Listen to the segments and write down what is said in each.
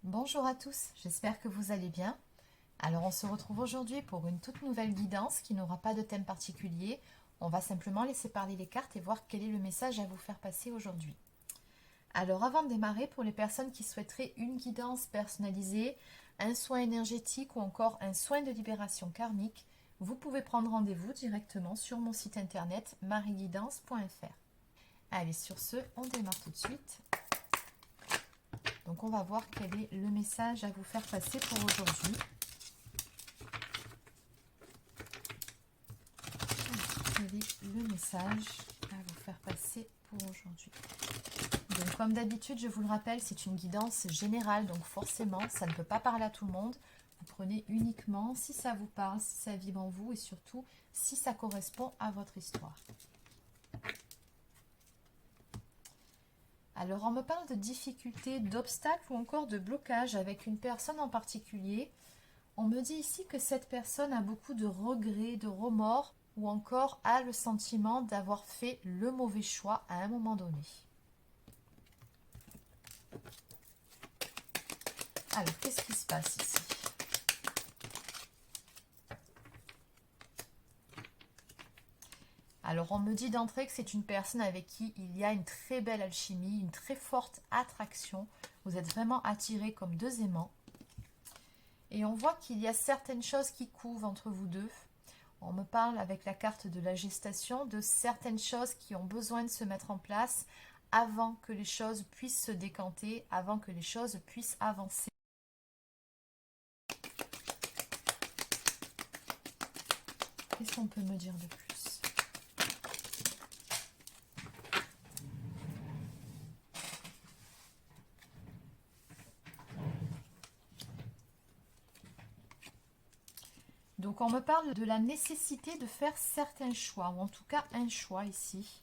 Bonjour à tous, j'espère que vous allez bien. Alors on se retrouve aujourd'hui pour une toute nouvelle guidance qui n'aura pas de thème particulier. On va simplement laisser parler les cartes et voir quel est le message à vous faire passer aujourd'hui. Alors avant de démarrer, pour les personnes qui souhaiteraient une guidance personnalisée, un soin énergétique ou encore un soin de libération karmique, vous pouvez prendre rendez-vous directement sur mon site internet marieguidance.fr. Allez, sur ce, on démarre tout de suite. Donc on va voir quel est le message à vous faire passer pour aujourd'hui. Quel est le message à vous faire passer pour aujourd'hui? Donc comme d'habitude, je vous le rappelle, c'est une guidance générale, donc forcément, ça ne peut pas parler à tout le monde. Vous prenez uniquement si ça vous parle, si ça vibre en vous et surtout si ça correspond à votre histoire. Alors on me parle de difficultés, d'obstacles ou encore de blocages avec une personne en particulier. On me dit ici que cette personne a beaucoup de regrets, de remords ou encore a le sentiment d'avoir fait le mauvais choix à un moment donné. Alors, qu'est-ce qui se passe ici? Alors, on me dit d'entrée que c'est une personne avec qui il y a une très belle alchimie, une très forte attraction. Vous êtes vraiment attirés comme deux aimants. Et on voit qu'il y a certaines choses qui couvent entre vous deux. On me parle avec la carte de la gestation de certaines choses qui ont besoin de se mettre en place avant que les choses puissent se décanter, avant que les choses puissent avancer. Qu'est-ce qu'on peut me dire de plus? Donc on me parle de la nécessité de faire certains choix, ou en tout cas un choix ici,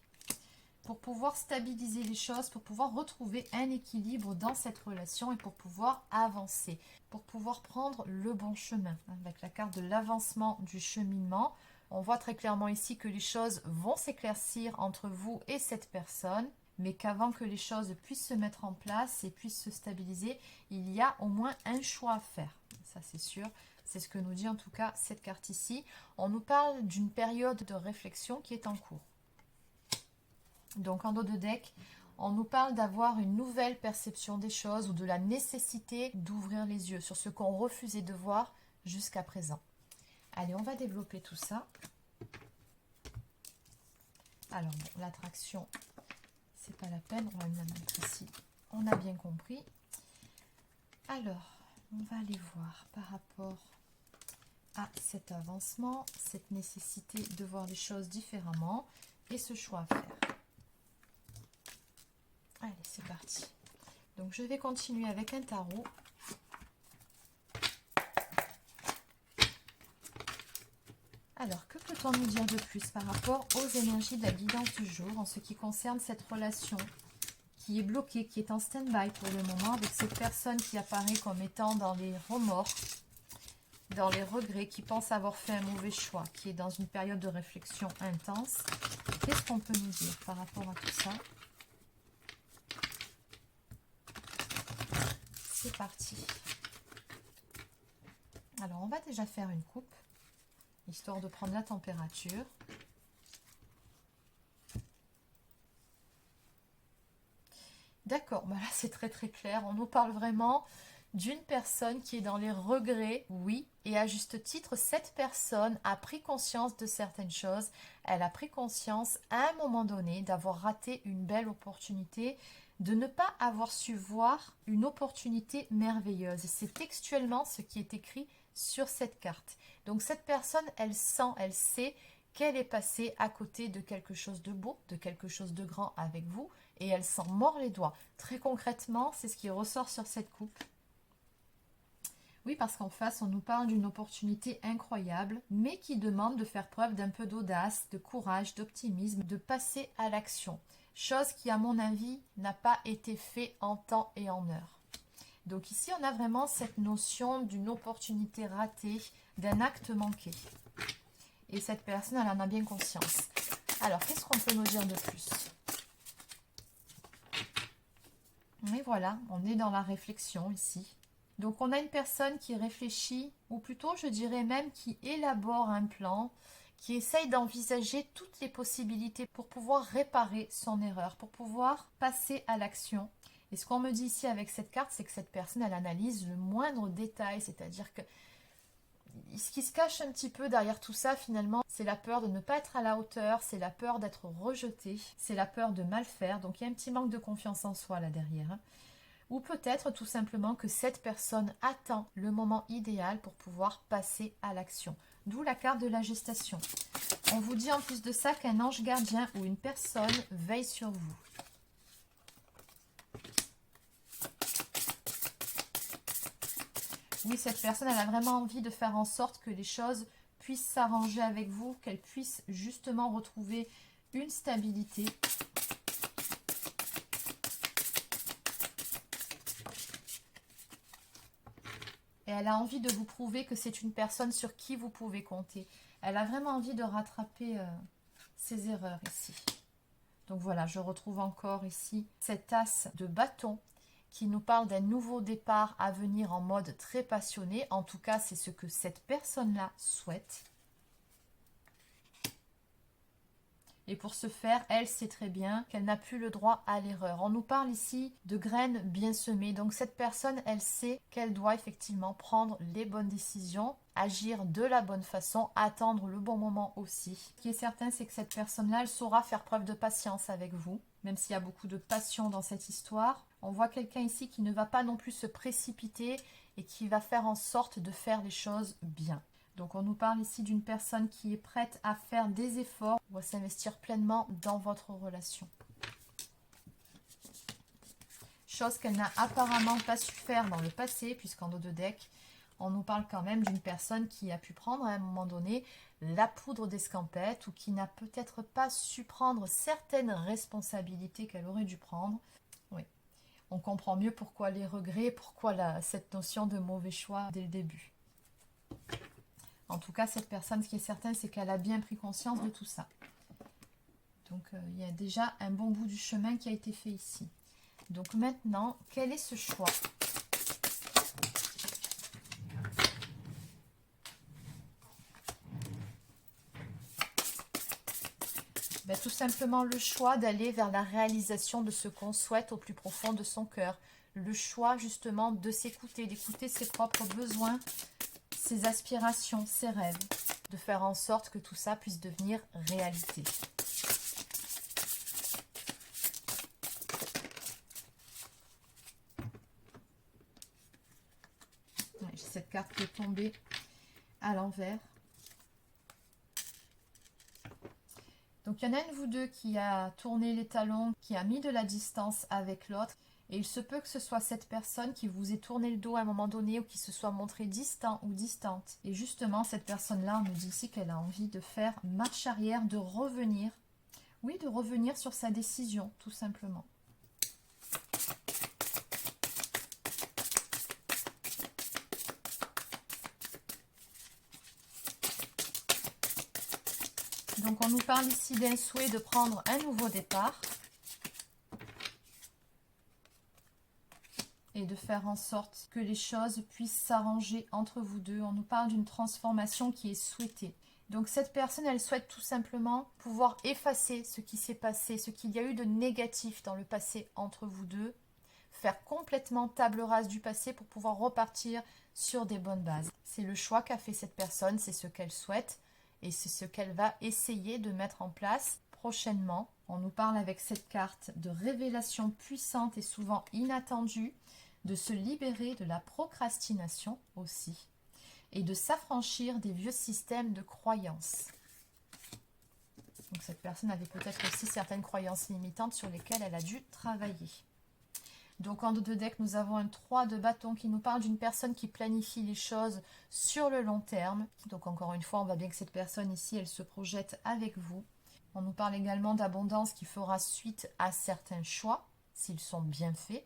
pour pouvoir stabiliser les choses, pour pouvoir retrouver un équilibre dans cette relation et pour pouvoir avancer, pour pouvoir prendre le bon chemin. Avec la carte de l'avancement du cheminement, on voit très clairement ici que les choses vont s'éclaircir entre vous et cette personne, mais qu'avant que les choses puissent se mettre en place et puissent se stabiliser, il y a au moins un choix à faire. Ça c'est sûr, c'est ce que nous dit en tout cas cette carte ici. On nous parle d'une période de réflexion qui est en cours. Donc en dos de deck, on nous parle d'avoir une nouvelle perception des choses ou de la nécessité d'ouvrir les yeux sur ce qu'on refusait de voir jusqu'à présent. Allez, on va développer tout ça. Alors, bon, l'attraction, c'est pas la peine, on va la mettre ici. On a bien compris. Alors, on va aller voir par rapport à cet avancement, cette nécessité de voir les choses différemment et ce choix à faire. Allez, c'est parti. Donc, je vais continuer avec un tarot. Alors, que peut-on nous dire de plus par rapport aux énergies de la guidance du jour en ce qui concerne cette relation qui est bloquée, qui est en stand-by pour le moment avec cette personne qui apparaît comme étant dans les remords, dans les regrets, qui pense avoir fait un mauvais choix, qui est dans une période de réflexion intense. Qu'est-ce qu'on peut nous dire par rapport à tout ça? C'est parti. Alors, on va déjà faire une coupe, histoire de prendre la température. D'accord, bah là c'est très très clair. On nous parle vraiment d'une personne qui est dans les regrets, oui, et à juste titre, cette personne a pris conscience de certaines choses. Elle a pris conscience à un moment donné d'avoir raté une belle opportunité, de ne pas avoir su voir une opportunité merveilleuse. C'est textuellement ce qui est écrit sur cette carte. Donc cette personne, elle sent, elle sait qu'elle est passée à côté de quelque chose de beau, de quelque chose de grand avec vous, et elle s'en mord les doigts. Très concrètement, c'est ce qui ressort sur cette coupe. Oui, parce qu'en face, on nous parle d'une opportunité incroyable, mais qui demande de faire preuve d'un peu d'audace, de courage, d'optimisme, de passer à l'action. Chose qui, à mon avis, n'a pas été fait en temps et en heure. Donc ici, on a vraiment cette notion d'une opportunité ratée, d'un acte manqué. Et cette personne, elle en a bien conscience. Alors, qu'est-ce qu'on peut nous dire de plus? Et voilà, on est dans la réflexion ici. Donc on a une personne qui réfléchit, ou plutôt je dirais même qui élabore un plan, qui essaye d'envisager toutes les possibilités pour pouvoir réparer son erreur, pour pouvoir passer à l'action. Et ce qu'on me dit ici avec cette carte, c'est que cette personne, elle analyse le moindre détail, c'est-à-dire que ce qui se cache un petit peu derrière tout ça, finalement, c'est la peur de ne pas être à la hauteur, c'est la peur d'être rejeté, c'est la peur de mal faire. Donc il y a un petit manque de confiance en soi là derrière. Ou peut-être tout simplement que cette personne attend le moment idéal pour pouvoir passer à l'action. D'où la carte de la gestation. On vous dit en plus de ça qu'un ange gardien ou une personne veille sur vous. Oui, cette personne, elle a vraiment envie de faire en sorte que les choses puissent s'arranger avec vous, qu'elle puisse justement retrouver une stabilité. Et elle a envie de vous prouver que c'est une personne sur qui vous pouvez compter. Elle a vraiment envie de rattraper ses erreurs ici. Donc voilà, je retrouve encore ici cette as de bâton qui nous parle d'un nouveau départ à venir en mode très passionné. En tout cas, c'est ce que cette personne-là souhaite. Et pour ce faire, elle sait très bien qu'elle n'a plus le droit à l'erreur. On nous parle ici de graines bien semées. Donc cette personne, elle sait qu'elle doit effectivement prendre les bonnes décisions, agir de la bonne façon, attendre le bon moment aussi. Ce qui est certain, c'est que cette personne-là, elle saura faire preuve de patience avec vous, même s'il y a beaucoup de passion dans cette histoire. On voit quelqu'un ici qui ne va pas non plus se précipiter et qui va faire en sorte de faire les choses bien. Donc on nous parle ici d'une personne qui est prête à faire des efforts ou à s'investir pleinement dans votre relation. Chose qu'elle n'a apparemment pas su faire dans le passé, puisqu'en dos de deck, on nous parle quand même d'une personne qui a pu prendre à un moment donné la poudre d'escampette ou qui n'a peut-être pas su prendre certaines responsabilités qu'elle aurait dû prendre. Oui, on comprend mieux pourquoi les regrets, pourquoi cette notion de mauvais choix dès le début. En tout cas, cette personne, ce qui est certain, c'est qu'elle a bien pris conscience de tout ça. Donc, il y a déjà un bon bout du chemin qui a été fait ici. Donc maintenant, quel est ce choix? Tout simplement le choix d'aller vers la réalisation de ce qu'on souhaite au plus profond de son cœur. Le choix justement de s'écouter, d'écouter ses propres besoins, ses aspirations, ses rêves, de faire en sorte que tout ça puisse devenir réalité. Ouais, j'ai cette carte qui est tombée à l'envers. Donc il y en a un de vous deux qui a tourné les talons, qui a mis de la distance avec l'autre. Et il se peut que ce soit cette personne qui vous ait tourné le dos à un moment donné ou qui se soit montré distant ou distante. Et justement, cette personne-là, on nous dit ici qu'elle a envie de faire marche arrière, de revenir. Oui, de revenir sur sa décision, tout simplement. Donc on nous parle ici d'un souhait de prendre un nouveau départ. Et de faire en sorte que les choses puissent s'arranger entre vous deux. On nous parle d'une transformation qui est souhaitée. Donc cette personne, elle souhaite tout simplement pouvoir effacer ce qui s'est passé, ce qu'il y a eu de négatif dans le passé entre vous deux, faire complètement table rase du passé pour pouvoir repartir sur des bonnes bases. C'est le choix qu'a fait cette personne, c'est ce qu'elle souhaite et c'est ce qu'elle va essayer de mettre en place prochainement. On nous parle avec cette carte de révélation puissante et souvent inattendue, de se libérer de la procrastination aussi et de s'affranchir des vieux systèmes de croyances. Donc cette personne avait peut-être aussi certaines croyances limitantes sur lesquelles elle a dû travailler. Donc en dos de deck, nous avons un 3 de bâton qui nous parle d'une personne qui planifie les choses sur le long terme. Donc encore une fois, on voit bien que cette personne ici, elle se projette avec vous. On nous parle également d'abondance qui fera suite à certains choix, s'ils sont bien faits,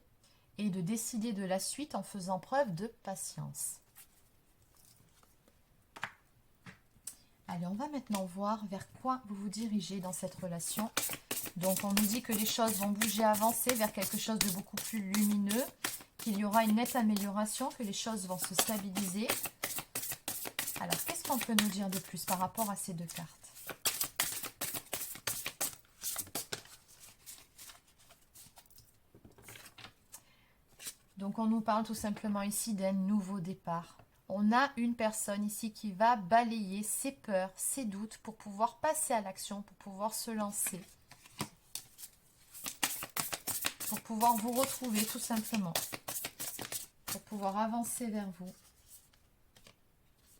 et de décider de la suite en faisant preuve de patience. Allez, on va maintenant voir vers quoi vous vous dirigez dans cette relation. Donc, on nous dit que les choses vont bouger, avancer vers quelque chose de beaucoup plus lumineux, qu'il y aura une nette amélioration, que les choses vont se stabiliser. Alors, qu'est-ce qu'on peut nous dire de plus par rapport à ces deux cartes? Donc, on nous parle tout simplement ici d'un nouveau départ. On a une personne ici qui va balayer ses peurs, ses doutes pour pouvoir passer à l'action, pour pouvoir se lancer. Pour pouvoir vous retrouver tout simplement. Pour pouvoir avancer vers vous.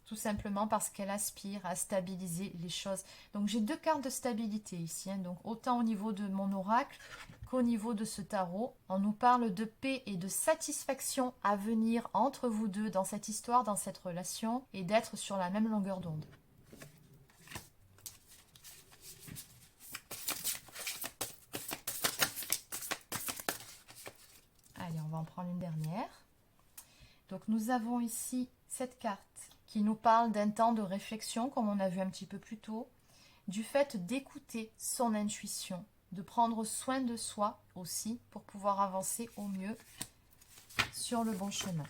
Tout simplement parce qu'elle aspire à stabiliser les choses. Donc j'ai deux cartes de stabilité ici. Donc autant au niveau de mon oracle qu'au niveau de ce tarot. On nous parle de paix et de satisfaction à venir entre vous deux dans cette histoire, dans cette relation. Et d'être sur la même longueur d'onde. Allez, on va en prendre une dernière. Donc nous avons ici cette carte qui nous parle d'un temps de réflexion, comme on a vu un petit peu plus tôt, du fait d'écouter son intuition, de prendre soin de soi aussi pour pouvoir avancer au mieux sur le bon chemin.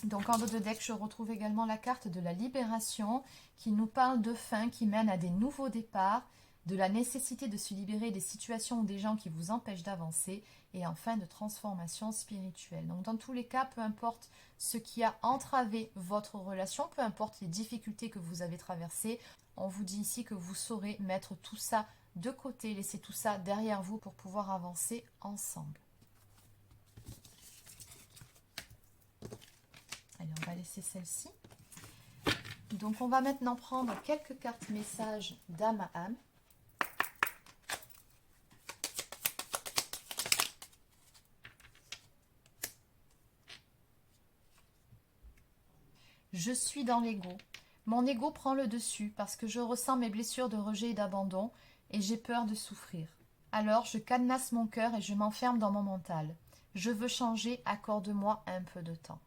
Donc en dos de deck, je retrouve également la carte de la libération qui nous parle de fin, qui mène à des nouveaux départs, de la nécessité de se libérer des situations ou des gens qui vous empêchent d'avancer et enfin de transformation spirituelle. Donc dans tous les cas, peu importe ce qui a entravé votre relation, peu importe les difficultés que vous avez traversées, on vous dit ici que vous saurez mettre tout ça de côté, laisser tout ça derrière vous pour pouvoir avancer ensemble. Allez, on va laisser celle-ci. Donc on va maintenant prendre quelques cartes messages d'âme à âme. Je suis dans l'ego. Mon ego prend le dessus parce que je ressens mes blessures de rejet et d'abandon et j'ai peur de souffrir. Alors je cadenasse mon cœur et je m'enferme dans mon mental. Je veux changer, accorde-moi un peu de temps.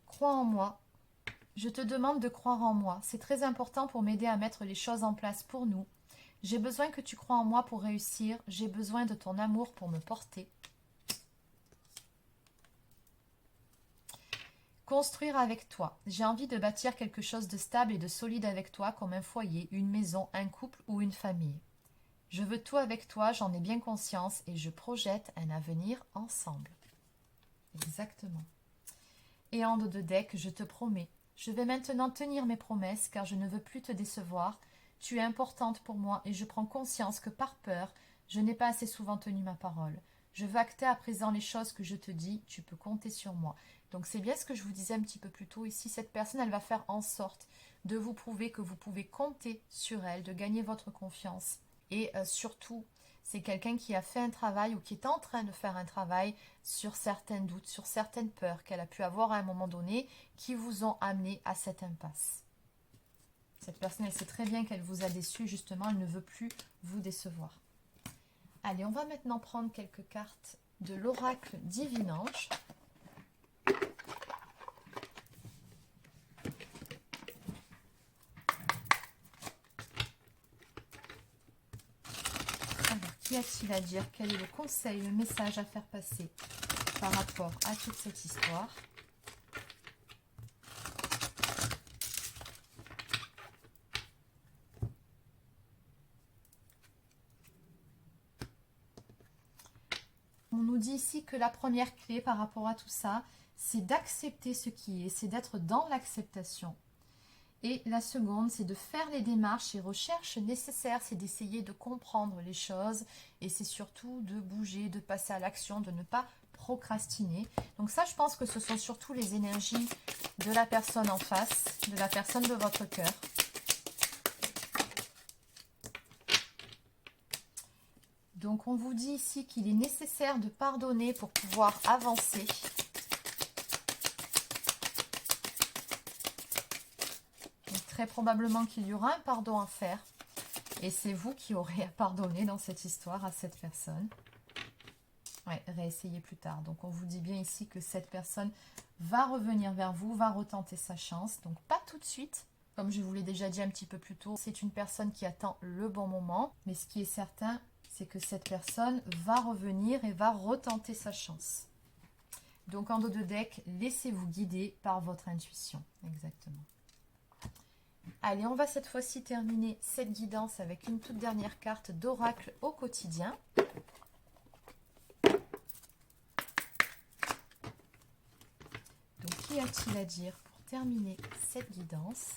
Crois en moi. Je te demande de croire en moi. C'est très important pour m'aider à mettre les choses en place pour nous. J'ai besoin que tu crois en moi pour réussir. J'ai besoin de ton amour pour me porter. Construire avec toi. J'ai envie de bâtir quelque chose de stable et de solide avec toi, comme un foyer, une maison, un couple ou une famille. Je veux tout avec toi, j'en ai bien conscience et je projette un avenir ensemble. Exactement. Et en dos de deck, je te promets, je vais maintenant tenir mes promesses car je ne veux plus te décevoir. Tu es importante pour moi et je prends conscience que par peur, je n'ai pas assez souvent tenu ma parole. Je veux acter à présent les choses que je te dis, tu peux compter sur moi. Donc c'est bien ce que je vous disais un petit peu plus tôt ici, cette personne elle va faire en sorte de vous prouver que vous pouvez compter sur elle, de gagner votre confiance. Et surtout, c'est quelqu'un qui a fait un travail ou qui est en train de faire un travail sur certains doutes, sur certaines peurs qu'elle a pu avoir à un moment donné qui vous ont amené à cette impasse. Cette personne, elle sait très bien qu'elle vous a déçu, justement, elle ne veut plus vous décevoir. Allez, on va maintenant prendre quelques cartes de l'oracle Divinange. Qu'y a-t-il à dire? Quel est le conseil, le message à faire passer par rapport à toute cette histoire? On nous dit ici que la première clé par rapport à tout ça, c'est d'accepter ce qui est, c'est d'être dans l'acceptation. Et la seconde, c'est de faire les démarches et recherches nécessaires, c'est d'essayer de comprendre les choses et c'est surtout de bouger, de passer à l'action, de ne pas procrastiner. Donc ça, je pense que ce sont surtout les énergies de la personne en face, de la personne de votre cœur. Donc on vous dit ici qu'il est nécessaire de pardonner pour pouvoir avancer. Très probablement qu'il y aura un pardon à faire. Et c'est vous qui aurez à pardonner dans cette histoire à cette personne. Ouais, réessayez plus tard. Donc on vous dit bien ici que cette personne va revenir vers vous, va retenter sa chance. Donc pas tout de suite. Comme je vous l'ai déjà dit un petit peu plus tôt, c'est une personne qui attend le bon moment. Mais ce qui est certain, c'est que cette personne va revenir et va retenter sa chance. Donc en dos de deck, laissez-vous guider par votre intuition. Exactement. Allez, on va cette fois-ci terminer cette guidance avec une toute dernière carte d'oracle au quotidien. Donc, qu'y a-t-il à dire pour terminer cette guidance?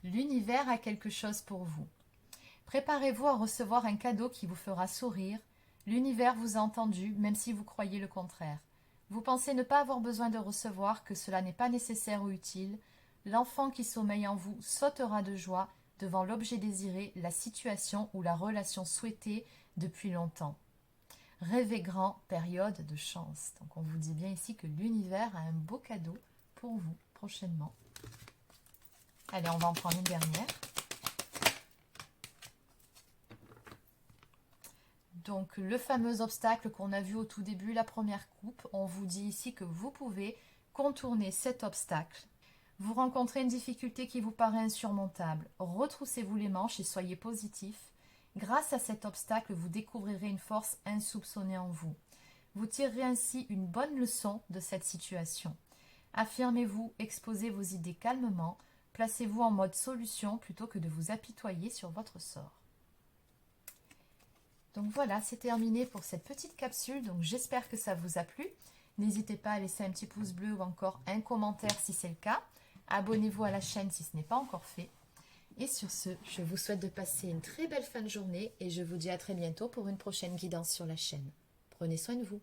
L'univers a quelque chose pour vous. Préparez-vous à recevoir un cadeau qui vous fera sourire. L'univers vous a entendu, même si vous croyez le contraire. Vous pensez ne pas avoir besoin de recevoir, que cela n'est pas nécessaire ou utile. L'enfant qui sommeille en vous sautera de joie devant l'objet désiré, la situation ou la relation souhaitée depuis longtemps. Rêvez grand, période de chance. Donc on vous dit bien ici que l'univers a un beau cadeau pour vous prochainement. Allez, on va en prendre une dernière. Donc le fameux obstacle qu'on a vu au tout début, la première coupe, on vous dit ici que vous pouvez contourner cet obstacle. Vous rencontrez une difficulté qui vous paraît insurmontable. Retroussez-vous les manches et soyez positif. Grâce à cet obstacle, vous découvrirez une force insoupçonnée en vous. Vous tirerez ainsi une bonne leçon de cette situation. Affirmez-vous, exposez vos idées calmement, placez-vous en mode solution plutôt que de vous apitoyer sur votre sort. Donc voilà, c'est terminé pour cette petite capsule. Donc j'espère que ça vous a plu. N'hésitez pas à laisser un petit pouce bleu ou encore un commentaire si c'est le cas. Abonnez-vous à la chaîne si ce n'est pas encore fait. Et sur ce, je vous souhaite de passer une très belle fin de journée et je vous dis à très bientôt pour une prochaine guidance sur la chaîne. Prenez soin de vous.